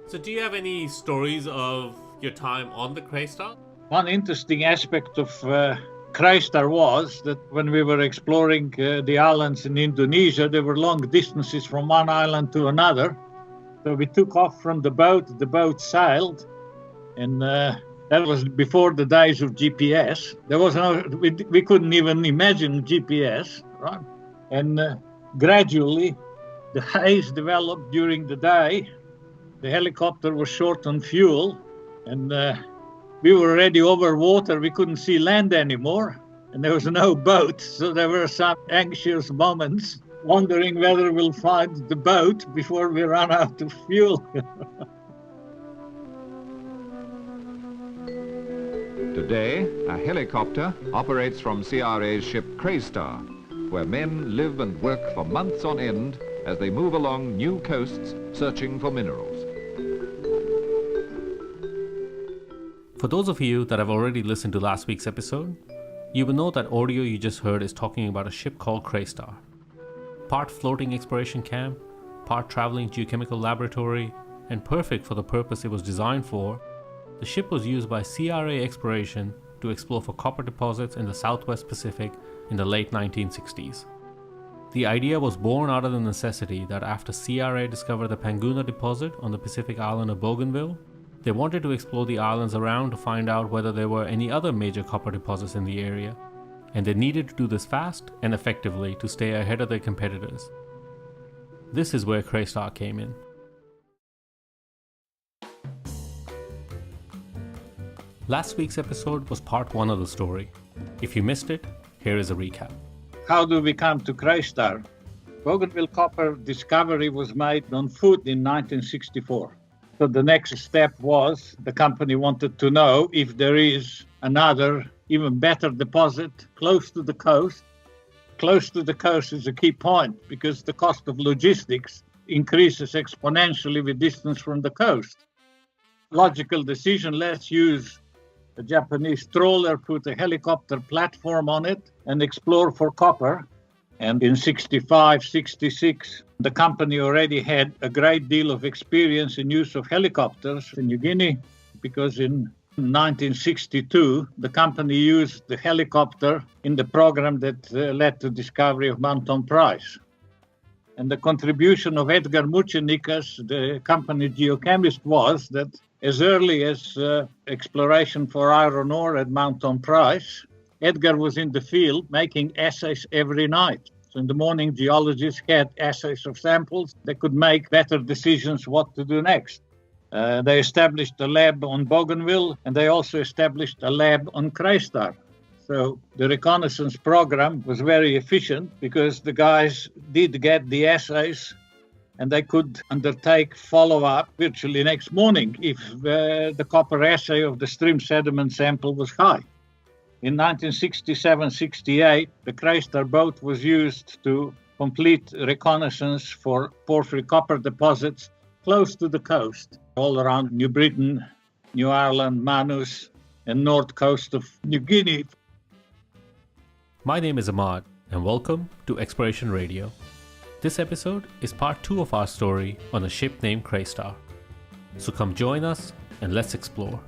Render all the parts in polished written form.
So do you have any stories of your time on the CRAESTAR? One interesting aspect of CRAESTAR was that when we were exploring the islands in Indonesia, there were long distances from one island to another. So we took off from the boat sailed, and that was before the days of GPS. There was we couldn't even imagine GPS, right? And gradually the haze developed during the day. The helicopter was short on fuel, and we were already over water. We couldn't see land anymore, and there was no boat. So there were some anxious moments, wondering whether we'll find the boat before we run out of fuel. Today, a helicopter operates from CRA's ship CRAESTAR, where men live and work for months on end as they move along new coasts searching for minerals. For those of you that have already listened to last week's episode, you will know that audio you just heard is talking about a ship called CRAESTAR. Part floating exploration camp, part traveling geochemical laboratory, and perfect for the purpose it was designed for, the ship was used by CRA Exploration to explore for copper deposits in the Southwest Pacific in the late 1960s. The idea was born out of the necessity that after CRA discovered the Panguna deposit on the Pacific island of Bougainville, they wanted to explore the islands around to find out whether there were any other major copper deposits in the area, and they needed to do this fast and effectively to stay ahead of their competitors. This is where CRAESTAR came in. Last week's episode was part 1 of the story. If you missed it, here is a recap. How do we come to CRAESTAR? Bougainville copper discovery was made on foot in 1964. So the next step was the company wanted to know if there is another, even better deposit close to the coast. Close to the coast is a key point because the cost of logistics increases exponentially with distance from the coast. Logical decision, let's use a Japanese trawler, put a helicopter platform on it and explore for copper. And in 65, 66, the company already had a great deal of experience in use of helicopters in New Guinea, because in 1962, the company used the helicopter in the program that led to the discovery of Mountain Price. And the contribution of Edgar Muchenikas, the company geochemist, was that as early as exploration for iron ore at Mountain Price, Edgar was in the field making assays every night. So in the morning, geologists had assays of samples. They could make better decisions what to do next. They established a lab on Bougainville, and they also established a lab on CRAESTAR. So the reconnaissance program was very efficient because the guys did get the assays, and they could undertake follow-up virtually next morning if the copper assay of the stream sediment sample was high. In 1967-68, the CRAESTAR boat was used to complete reconnaissance for porphyry copper deposits close to the coast, all around New Britain, New Ireland, Manus, and north coast of New Guinea. My name is Ahmad, and welcome to Exploration Radio. This episode is part 2 of our story on a ship named CRAESTAR. So come join us and let's explore.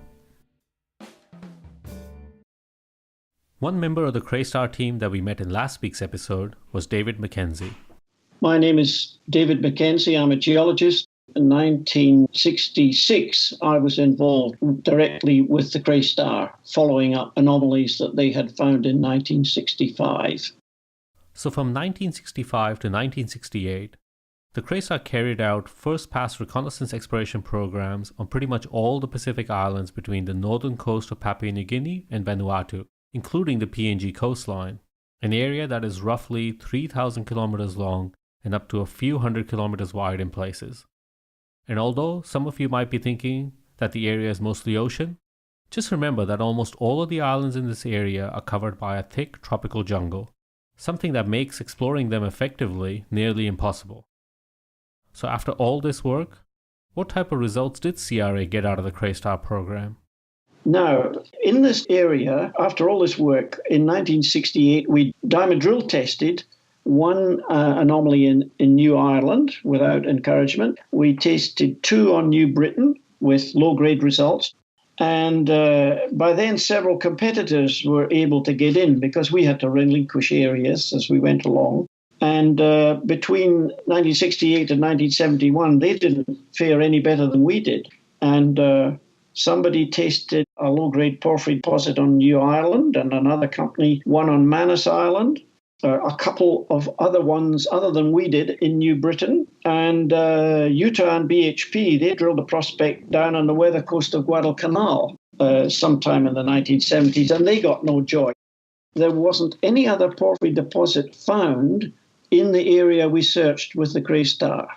One member of the CRAESTAR team that we met in last week's episode was David Mackenzie. My name is David Mackenzie. I'm a geologist. In 1966, I was involved directly with the CRAESTAR, following up anomalies that they had found in 1965. So from 1965 to 1968, the CRAESTAR carried out first-pass reconnaissance exploration programs on pretty much all the Pacific islands between the northern coast of Papua New Guinea and Vanuatu, including the PNG coastline, an area that is roughly 3,000 kilometers long and up to a few hundred kilometers wide in places. And although some of you might be thinking that the area is mostly ocean, just remember that almost all of the islands in this area are covered by a thick tropical jungle, something that makes exploring them effectively nearly impossible. So after all this work, what type of results did CRA get out of the CRAESTAR program? Now, in this area, after all this work, in 1968, we diamond drill tested one anomaly in New Ireland without encouragement. We tasted 2 on New Britain with low-grade results. And by then, several competitors were able to get in because we had to relinquish areas as we went along. And between 1968 and 1971, they didn't fare any better than we did. And somebody tasted a low-grade porphyry deposit on New Ireland, and another company one on Manus Island. A couple of other ones other than we did in New Britain. And Utah and BHP, they drilled a prospect down on the weather coast of Guadalcanal sometime in the 1970s, and they got no joy. There wasn't any other porphyry deposit found in the area we searched with the CRAESTAR.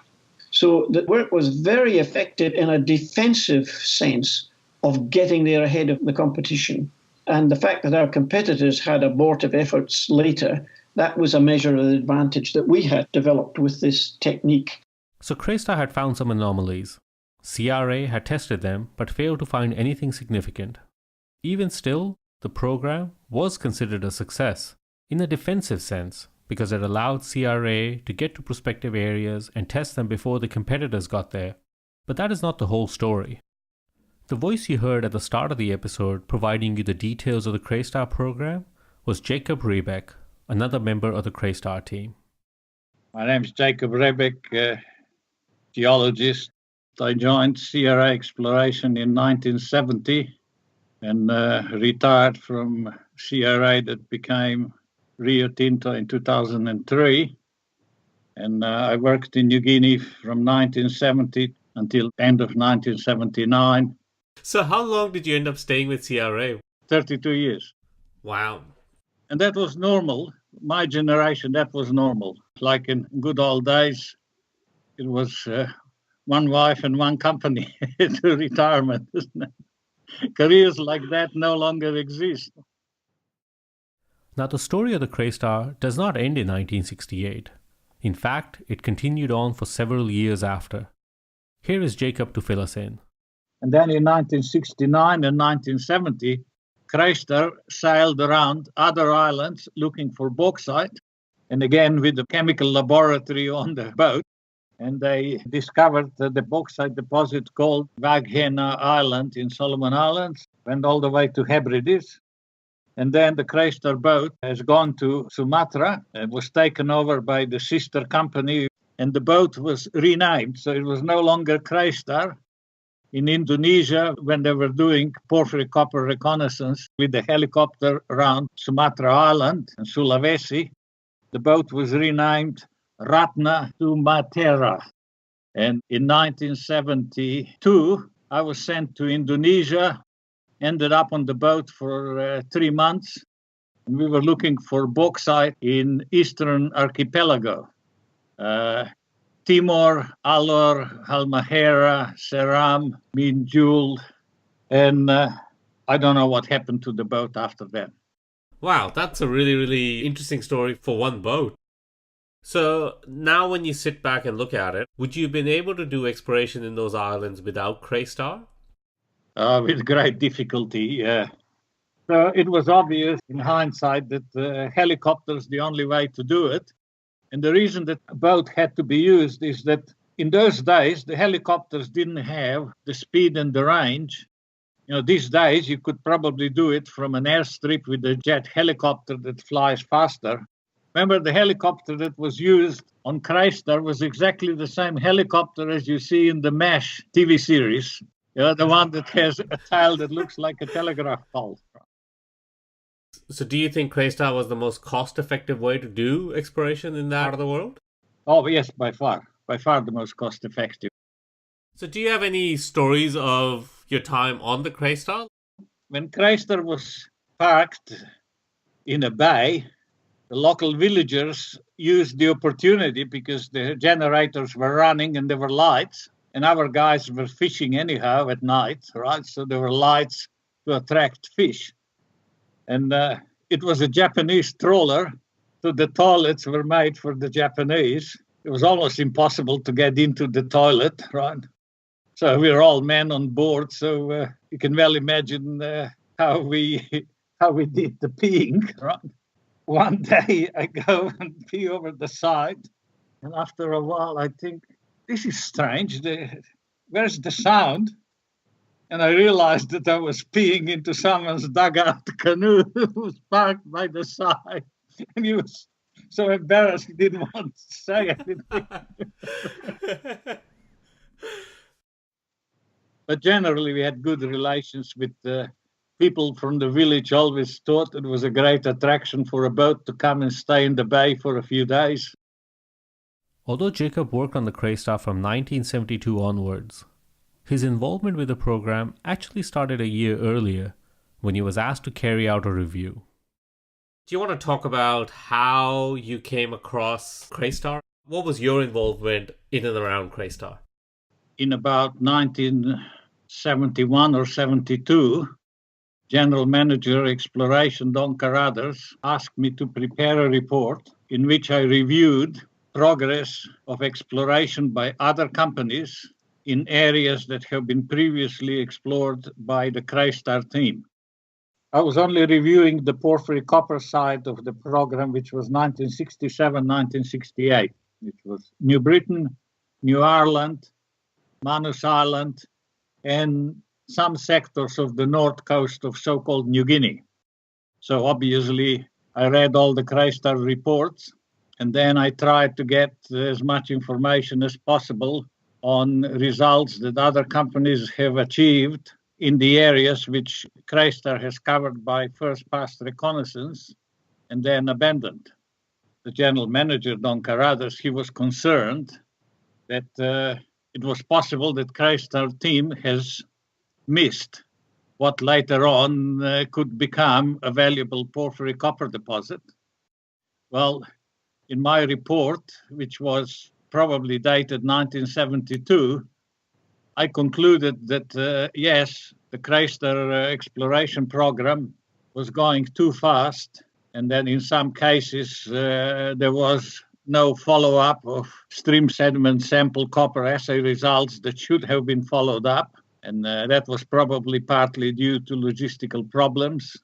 So the work was very effective in a defensive sense of getting there ahead of the competition. And the fact that our competitors had abortive efforts later, that was a measure of the advantage that we had developed with this technique. So CRAESTAR had found some anomalies. CRA had tested them but failed to find anything significant. Even still, the program was considered a success in a defensive sense because it allowed CRA to get to prospective areas and test them before the competitors got there. But that is not the whole story. The voice you heard at the start of the episode providing you the details of the CRAESTAR program was Jacob Rebeck, another member of the CRAESTAR team. My name is Jacob Rebeck, geologist. I joined CRA Exploration in 1970 and retired from CRA that became Rio Tinto in 2003. And I worked in New Guinea from 1970 until end of 1979. So how long did you end up staying with CRA? 32 years. Wow. And that was normal. My generation, that was normal. Like in good old days, it was one wife and one company to retirement. Careers like that no longer exist. Now, the story of the CRAESTAR does not end in 1968. In fact, it continued on for several years after. Here is Jacob to fill us in. And then in 1969 and 1970, CRAESTAR sailed around other islands looking for bauxite, and again with the chemical laboratory on the boat. And they discovered the bauxite deposit called Waghena Island in Solomon Islands, went all the way to Hebrides. And then the CRAESTAR boat has gone to Sumatra and was taken over by the sister company, and the boat was renamed. So it was no longer CRAESTAR. In Indonesia, when they were doing porphyry copper reconnaissance with the helicopter around Sumatra Island and Sulawesi, the boat was renamed Ratna Sumatera. And in 1972, I was sent to Indonesia, ended up on the boat for 3 months, and we were looking for bauxite in Eastern Archipelago. Timor, Alor, Halmahera, Seram, Minjul, and I don't know what happened to the boat after that. Wow, that's a really, really interesting story for one boat. So now when you sit back and look at it, would you have been able to do exploration in those islands without CRAESTAR? With great difficulty, yeah. So it was obvious in hindsight that helicopters the only way to do it. And the reason that a boat had to be used is that in those days, the helicopters didn't have the speed and the range. You know, these days, you could probably do it from an airstrip with a jet helicopter that flies faster. Remember, the helicopter that was used on CRAESTAR was exactly the same helicopter as you see in the MASH TV series. You know, the one that has a tail that looks like a telegraph pole. So do you think CRAESTAR was the most cost-effective way to do exploration in that part of the world? Oh, yes, by far. By far the most cost-effective. So do you have any stories of your time on the CRAESTAR? When CRAESTAR was parked in a bay, the local villagers used the opportunity because the generators were running and there were lights, and our guys were fishing anyhow at night, right? So there were lights to attract fish. And it was a Japanese trawler, so the toilets were made for the Japanese. It was almost impossible to get into the toilet, right? So we were all men on board, so you can well imagine how we did the peeing, right? one day I go and pee over the side, and after a while I think, this is strange. Where's the sound? And I realized that I was peeing into someone's dugout canoe that was parked by the side. And he was so embarrassed he didn't want to say anything. But generally, we had good relations with people from the village. Always thought it was a great attraction for a boat to come and stay in the bay for a few days. Although Jacob worked on the CRAESTAR from 1972 onwards, his involvement with the program actually started a year earlier when he was asked to carry out a review. Do you want to talk about how you came across CRAESTAR? What was your involvement in and around CRAESTAR? In about 1971 or 72, General Manager Exploration Don Carruthers asked me to prepare a report in which I reviewed progress of exploration by other companies in areas that have been previously explored by the CRAESTAR team. I was only reviewing the porphyry copper side of the program, which was 1967-1968, which was New Britain, New Ireland, Manus Island, and some sectors of the north coast of so-called New Guinea. So obviously, I read all the CRAESTAR reports, and then I tried to get as much information as possible on results that other companies have achieved in the areas which CRAESTAR has covered by first pass reconnaissance and then abandoned. The general manager, Don Carruthers, he was concerned that it was possible that CRAESTAR team has missed what later on could become a valuable porphyry copper deposit. Well, in my report, which was probably dated 1972, I concluded that, yes, the CRAESTAR exploration program was going too fast, and then in some cases there was no follow-up of stream sediment sample copper assay results that should have been followed up, and that was probably partly due to logistical problems.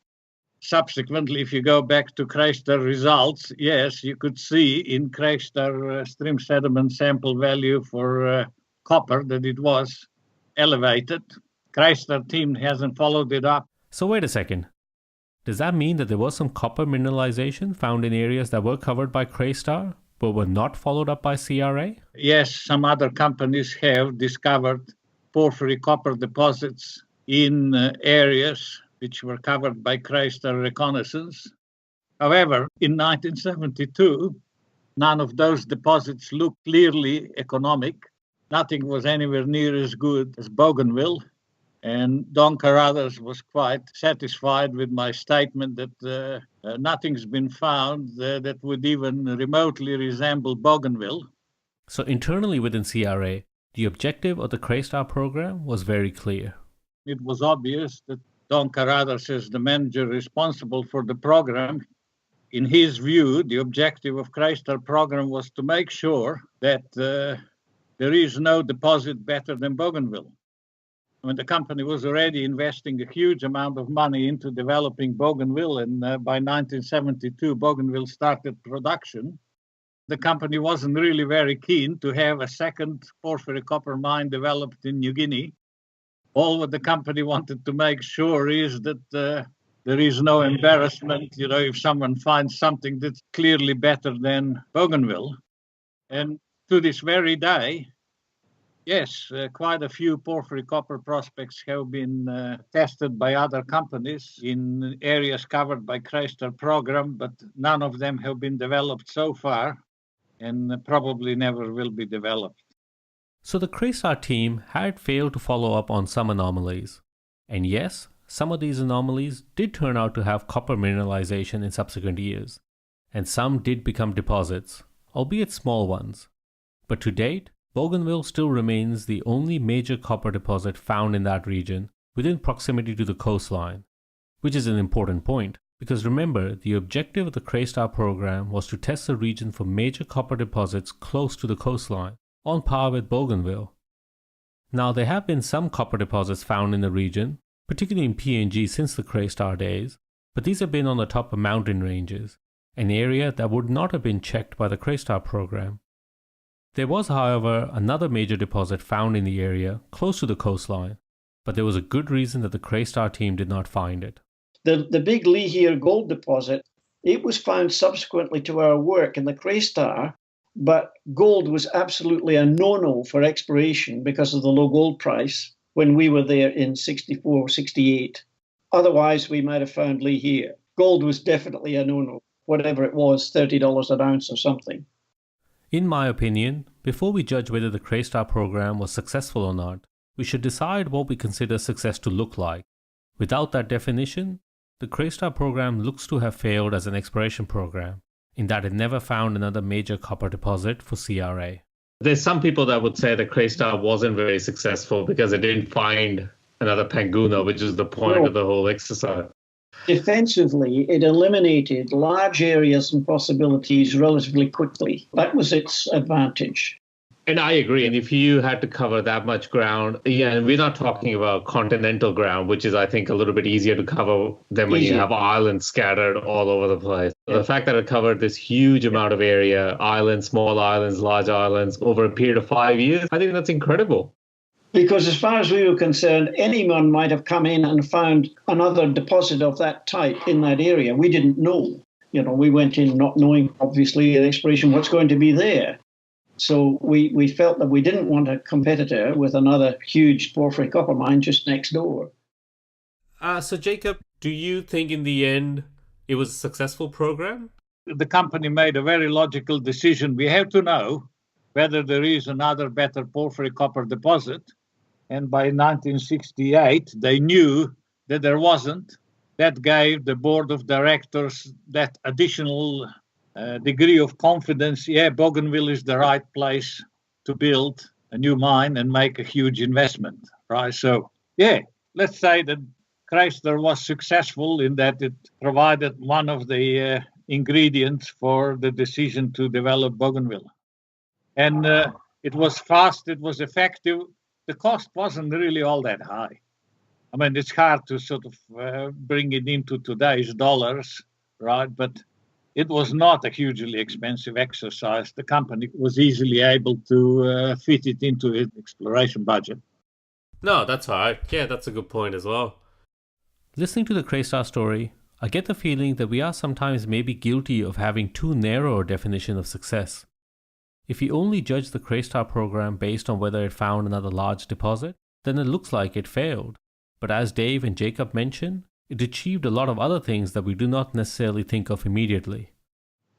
Subsequently, if you go back to CRAESTAR results, yes, you could see in CRAESTAR stream sediment sample value for copper that it was elevated. CRAESTAR team hasn't followed it up. So wait a second. Does that mean that there was some copper mineralization found in areas that were covered by CRAESTAR but were not followed up by CRA? Yes, some other companies have discovered porphyry copper deposits in areas which were covered by CRAESTAR reconnaissance. However, in 1972, none of those deposits looked clearly economic. Nothing was anywhere near as good as Bougainville. And Don Carruthers was quite satisfied with my statement that nothing's been found that would even remotely resemble Bougainville. So internally within CRA, the objective of the CRAESTAR program was very clear. It was obvious that Don Carruthers, as the manager responsible for the program, in his view, the objective of CRAESTAR program was to make sure that there is no deposit better than Bougainville. I mean, the company was already investing a huge amount of money into developing Bougainville, and by 1972, Bougainville started production. The company wasn't really very keen to have a second porphyry copper mine developed in New Guinea. All what the company wanted to make sure is that there is no embarrassment, if someone finds something that's clearly better than Bougainville. And to this very day, yes, quite a few porphyry copper prospects have been tested by other companies in areas covered by CRAESTAR program, but none of them have been developed so far and probably never will be developed. So the CRAESTAR team had failed to follow up on some anomalies. And yes, some of these anomalies did turn out to have copper mineralization in subsequent years. And some did become deposits, albeit small ones. But to date, Bougainville still remains the only major copper deposit found in that region within proximity to the coastline, which is an important point because remember, the objective of the CRAESTAR program was to test the region for major copper deposits close to the coastline, on par with Bougainville. Now, there have been some copper deposits found in the region, particularly in PNG since the CRAESTAR days, but these have been on the top of mountain ranges, an area that would not have been checked by the CRAESTAR program. There was, however, another major deposit found in the area close to the coastline, but there was a good reason that the CRAESTAR team did not find it. The big Leahere gold deposit, it was found subsequently to our work in the CRAESTAR, but gold was absolutely a no-no for exploration because of the low gold price when we were there in 64, 68. Otherwise, we might have found Leahere. Gold was definitely a no-no, whatever it was, $30 an ounce or something. In my opinion, before we judge whether the CRAESTAR program was successful or not, we should decide what we consider success to look like. Without that definition, the CRAESTAR program looks to have failed as an exploration program, in that it never found another major copper deposit for CRA. There's some people that would say that CRAESTAR wasn't very successful because it didn't find another Panguna, which is the point of the whole exercise. Defensively, it eliminated large areas and possibilities relatively quickly. That was its advantage. And I agree. And if you had to cover that much ground, and we're not talking about continental ground, which is, I think, a little bit easier to cover than when you have islands scattered all over the place. Yeah. The fact that it covered this huge amount of area, islands, small islands, large islands, over a period of 5 years, I think that's incredible. Because as far as we were concerned, anyone might have come in and found another deposit of that type in that area. We didn't know. We went in not knowing, obviously, in exploration what's going to be there. So we felt that we didn't want a competitor with another huge porphyry copper mine just next door. So Jacob, do you think in the end it was a successful program? The company made a very logical decision. We have to know whether there is another better porphyry copper deposit. And by 1968, they knew that there wasn't. That gave the board of directors that additional degree of confidence. Bougainville is the right place to build a new mine and make a huge investment, right? So, let's say that CRAESTAR was successful in that it provided one of the ingredients for the decision to develop Bougainville. And it was fast, it was effective. The cost wasn't really all that high. I mean, it's hard to sort of bring it into today's dollars, right? But it was not a hugely expensive exercise. The company was easily able to fit it into its exploration budget. No, that's all right. Yeah, that's a good point as well. Listening to the CRAESTAR story, I get the feeling that we are sometimes maybe guilty of having too narrow a definition of success. If you only judge the CRAESTAR program based on whether it found another large deposit, then it looks like it failed. But as Dave and Jacob mentioned, it achieved a lot of other things that we do not necessarily think of immediately.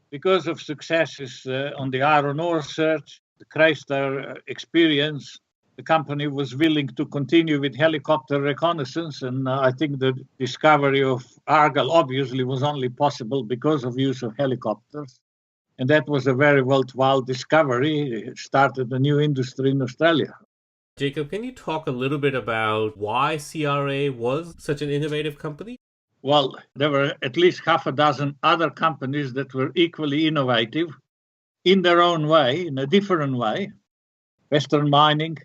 Because of successes on the iron ore search, the CRAESTAR experience, the company was willing to continue with helicopter reconnaissance. And I think the discovery of Argyle obviously was only possible because of use of helicopters. And that was a very worthwhile discovery. It started a new industry in Australia. Jacob, can you talk a little bit about why CRA was such an innovative company? Well, there were at least half a dozen other companies that were equally innovative in their own way, in a different way. Western Mining,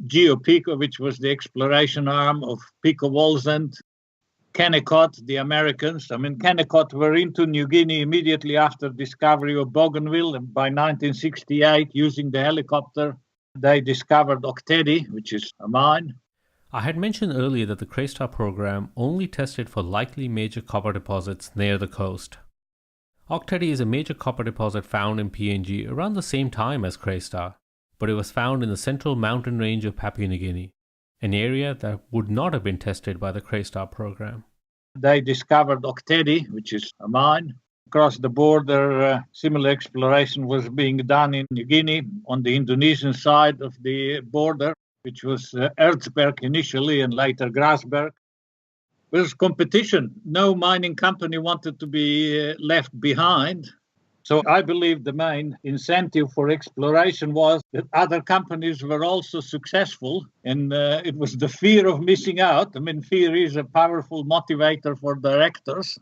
GeoPico, which was the exploration arm of Pico Woolsand, Kennecott, the Americans. I mean, Kennecott were into New Guinea immediately after discovery of Bougainville. And by 1968, using the helicopter, they discovered Octedi, which is a mine. I had mentioned earlier that the CRAESTAR program only tested for likely major copper deposits near the coast. Octedi is a major copper deposit found in PNG around the same time as CRAESTAR, but it was found in the central mountain range of Papua New Guinea, an area that would not have been tested by the CRAESTAR program. They discovered Octedi, which is a mine. Across the border, similar exploration was being done in New Guinea on the Indonesian side of the border, which was Erzberg initially and later Grasberg. There was competition. No mining company wanted to be left behind. So I believe the main incentive for exploration was that other companies were also successful, and it was the fear of missing out. I mean, fear is a powerful motivator for directors.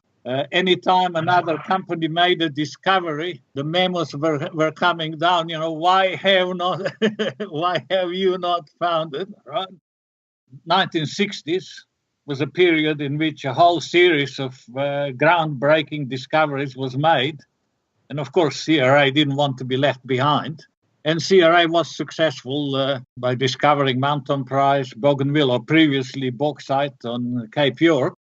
Anytime another company made a discovery, the memos were coming down. Why have you not found it? Right? 1960s, was a period in which a whole series of groundbreaking discoveries was made. And of course, CRA didn't want to be left behind. And CRA was successful by discovering Mountain Price, Bougainville, or previously bauxite on Cape York.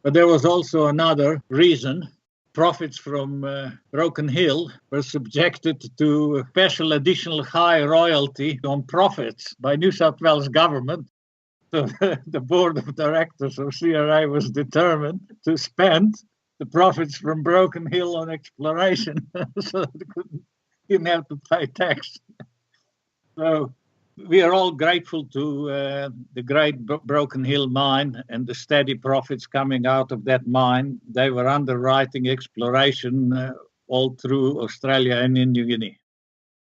But there was also another reason. Profits from Broken Hill were subjected to special additional high royalty on profits by New South Wales government. So the board of directors of CRA was determined to spend the profits from Broken Hill on exploration so they didn't have to pay tax. So we are all grateful to the great Broken Hill mine and the steady profits coming out of that mine. They were underwriting exploration all through Australia and in New Guinea.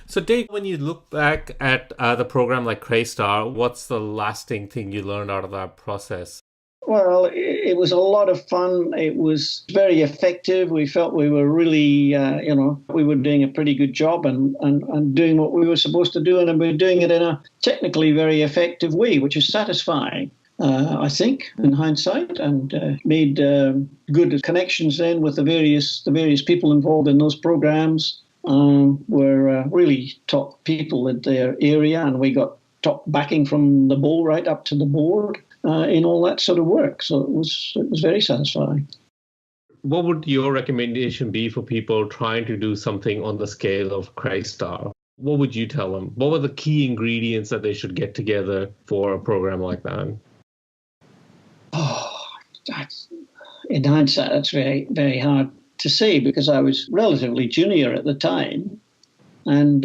So Dave, when you look back at the program like CRAESTAR, what's the lasting thing you learned out of that process? Well, it was a lot of fun. It was very effective. We felt we were really, we were doing a pretty good job and doing what we were supposed to do. And we were doing it in a technically very effective way, which is satisfying, I think, in hindsight, and made good connections then with the various people involved in those programs. Were really top people in their area, and we got top backing from the bowl right up to the board in all that sort of work. So it was very satisfying. What would your recommendation be for people trying to do something on the scale of CRAESTAR? What would you tell them? What were the key ingredients that they should get together for a program like that? Oh, in hindsight, that's very, very hard to say, because I was relatively junior at the time, and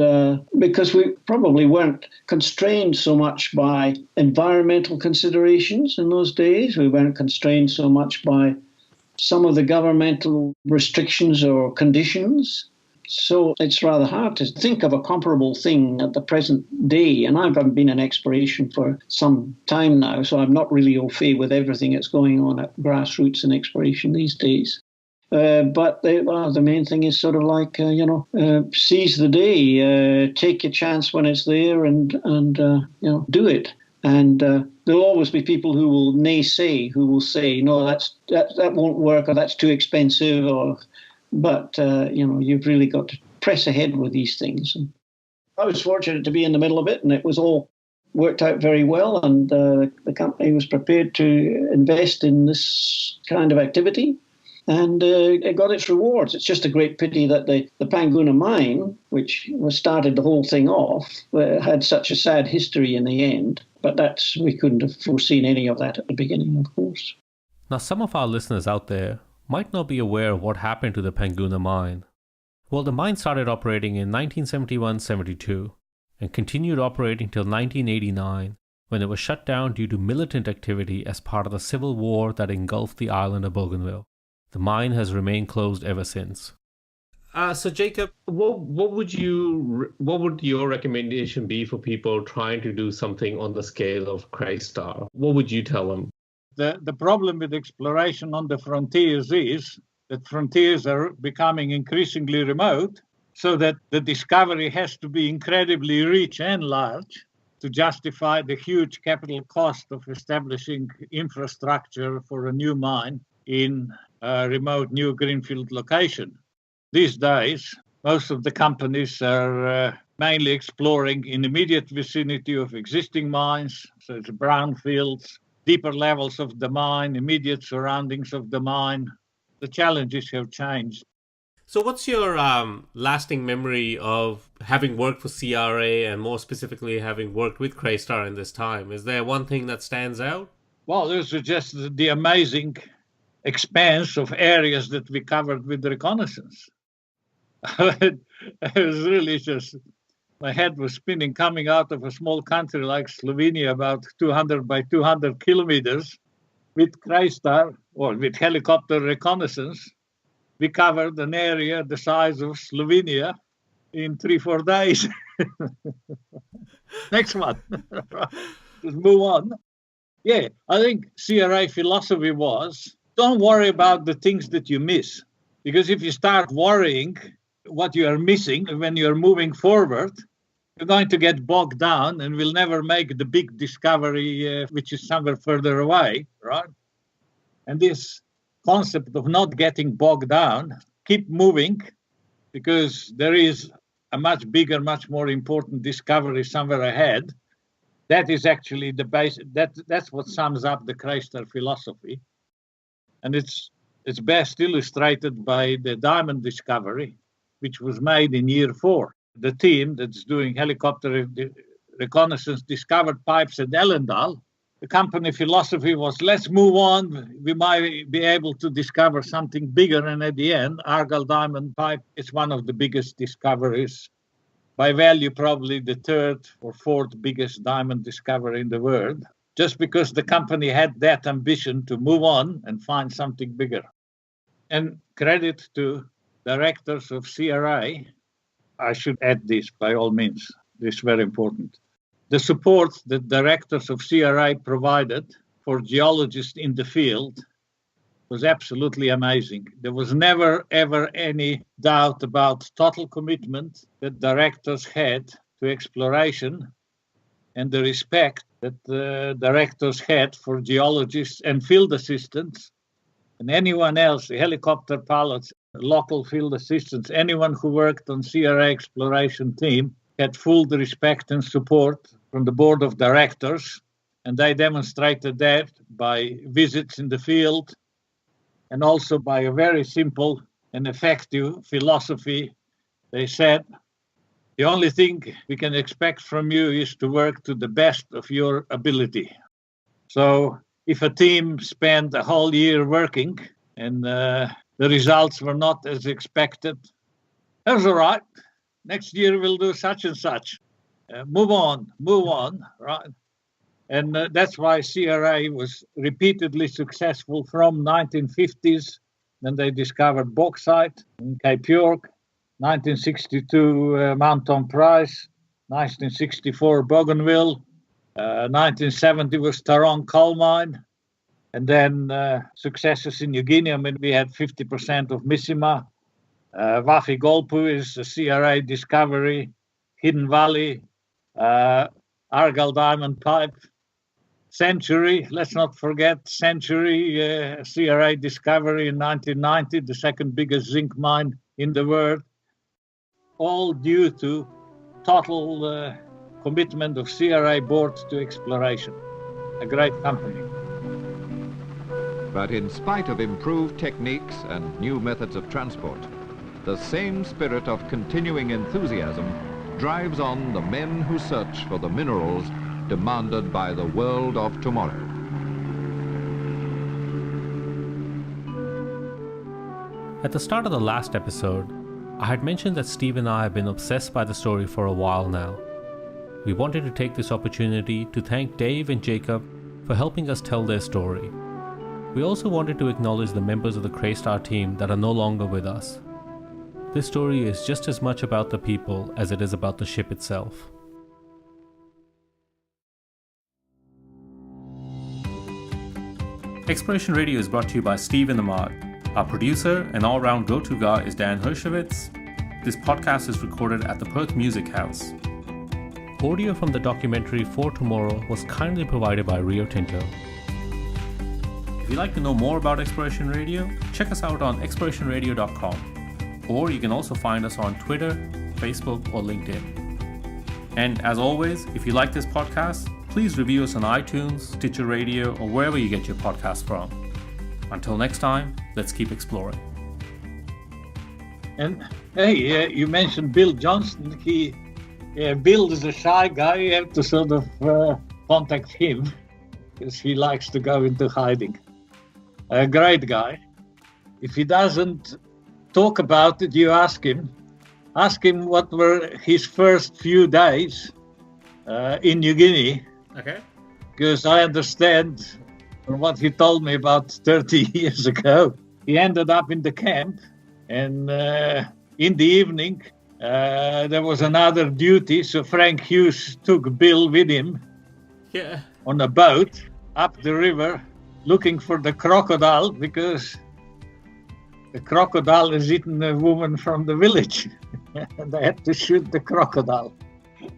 because we probably weren't constrained so much by environmental considerations in those days. We weren't constrained so much by some of the governmental restrictions or conditions. So it's rather hard to think of a comparable thing at the present day. And I've been in exploration for some time now, so I'm not really au fait with everything that's going on at grassroots in exploration these days. But the main thing is sort of like, seize the day, take your chance when it's there and do it. And there'll always be people who will naysay, who will say, no, that won't work, or that's too expensive, but you've really got to press ahead with these things. And I was fortunate to be in the middle of it, and it was all worked out very well, and the company was prepared to invest in this kind of activity. And it got its rewards. It's just a great pity that the Panguna mine, which started the whole thing off, had such a sad history in the end. But we couldn't have foreseen any of that at the beginning, of course. Now, some of our listeners out there might not be aware of what happened to the Panguna mine. Well, the mine started operating in 1971-72 and continued operating till 1989, when it was shut down due to militant activity as part of the civil war that engulfed the island of Bougainville. The mine has remained closed ever since. So Jacob, what would your recommendation be for people trying to do something on the scale of CRAESTAR? What would you tell them? The problem with exploration on the frontiers is that frontiers are becoming increasingly remote, so that the discovery has to be incredibly rich and large to justify the huge capital cost of establishing infrastructure for a new mine in a remote new greenfield location. These days, most of the companies are mainly exploring in immediate vicinity of existing mines, so it's brownfields, deeper levels of the mine, immediate surroundings of the mine. The challenges have changed. So what's your lasting memory of having worked for CRA and more specifically having worked with CRAESTAR in this time? Is there one thing that stands out? Well, this is just the amazing expanse of areas that we covered with reconnaissance. It was really just, my head was spinning coming out of a small country like Slovenia, about 200 by 200 kilometers, with CRAESTAR, or with helicopter reconnaissance. We covered an area the size of Slovenia in 3-4 days. Next one. Just move on. Yeah, I think CRA philosophy was, don't worry about the things that you miss. Because if you start worrying what you are missing when you are moving forward, we're going to get bogged down and we'll never make the big discovery, which is somewhere further away, right? And this concept of not getting bogged down, keep moving, because there is a much bigger, much more important discovery somewhere ahead. That is actually the base. That's what sums up the CRAESTAR philosophy. And it's best illustrated by the diamond discovery, which was made in year 4. The team that's doing helicopter reconnaissance discovered pipes at Ellendale. The company philosophy was, let's move on. We might be able to discover something bigger. And at the end, Argyle diamond pipe is one of the biggest discoveries. By value, probably the 3rd or 4th biggest diamond discovery in the world, just because the company had that ambition to move on and find something bigger. And credit to directors of CRA. I should add this by all means. This is very important. The support that directors of CRA provided for geologists in the field was absolutely amazing. There was never, ever any doubt about total commitment that directors had to exploration and the respect that the directors had for geologists and field assistants and anyone else, the helicopter pilots, local field assistants, anyone who worked on CRA exploration team had full respect and support from the board of directors. And they demonstrated that by visits in the field, and also by a very simple and effective philosophy. They said, the only thing we can expect from you is to work to the best of your ability. So if a team spent a whole year working and the results were not as expected, that's all right. Next year we'll do such and such. Move on, right? And that's why CRA was repeatedly successful from 1950s, when they discovered bauxite in Cape York, 1962 Mount Tom Price, 1964 Bougainville, 1970 was Taron coal mine, and then successes in New Guinea. I mean, we had 50% of Missima. Wafi Golpu is a CRA discovery, Hidden Valley, Argyle diamond pipe. Century, let's not forget Century, CRA discovery in 1990, the 2nd biggest zinc mine in the world, all due to total commitment of CRA board to exploration. A great company. But in spite of improved techniques and new methods of transport, the same spirit of continuing enthusiasm drives on the men who search for the minerals demanded by the world of tomorrow. At the start of the last episode, I had mentioned that Steve and I have been obsessed by the story for a while now. We wanted to take this opportunity to thank Dave and Jacob for helping us tell their story. We also wanted to acknowledge the members of the CRAESTAR team that are no longer with us. This story is just as much about the people as it is about the ship itself. Exploration Radio is brought to you by Steve and Ahmad. Our producer and all-round go-to guy is Dan Hershowitz. This podcast is recorded at the Perth Music House. Audio from the documentary For Tomorrow was kindly provided by Rio Tinto. If you'd like to know more about Exploration Radio, check us out on explorationradio.com. Or you can also find us on Twitter, Facebook, or LinkedIn. And as always, if you like this podcast, please review us on iTunes, Stitcher Radio, or wherever you get your podcasts from. Until next time, let's keep exploring. And hey, you mentioned Bill Johnston. Bill is a shy guy. You have to sort of contact him because he likes to go into hiding. A great guy. If he doesn't talk about it, you ask him. Ask him what were his first few days in New Guinea. Okay. Because I understand from what he told me about 30 years ago, he ended up in the camp, and in the evening there was another duty, so Frank Hughes took Bill with him on a boat up the river looking for the crocodile, because the crocodile has eaten a woman from the village and they had to shoot the crocodile.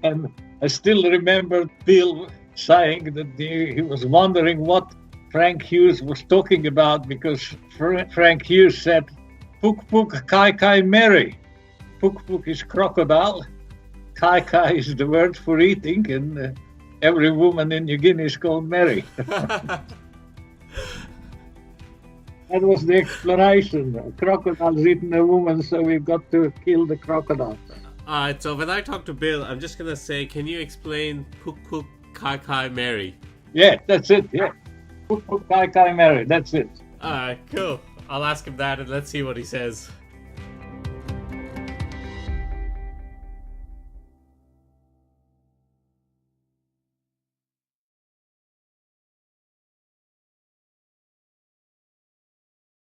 And I still remember Bill saying that he was wondering what Frank Hughes was talking about, because Frank Hughes said, "Puk puk kai kai Mary." Puk puk is crocodile, kai kai is the word for eating, and every woman in New Guinea is called Mary. That was the explanation. A crocodile's eaten a woman, so we've got to kill the crocodile. Alright, so when I talk to Bill, I'm just gonna say, can you explain Puk Puk Kai Kai Mary? Yeah, that's it, yeah. Puk puk kai kai Mary, that's it. Alright, cool. I'll ask him that and let's see what he says.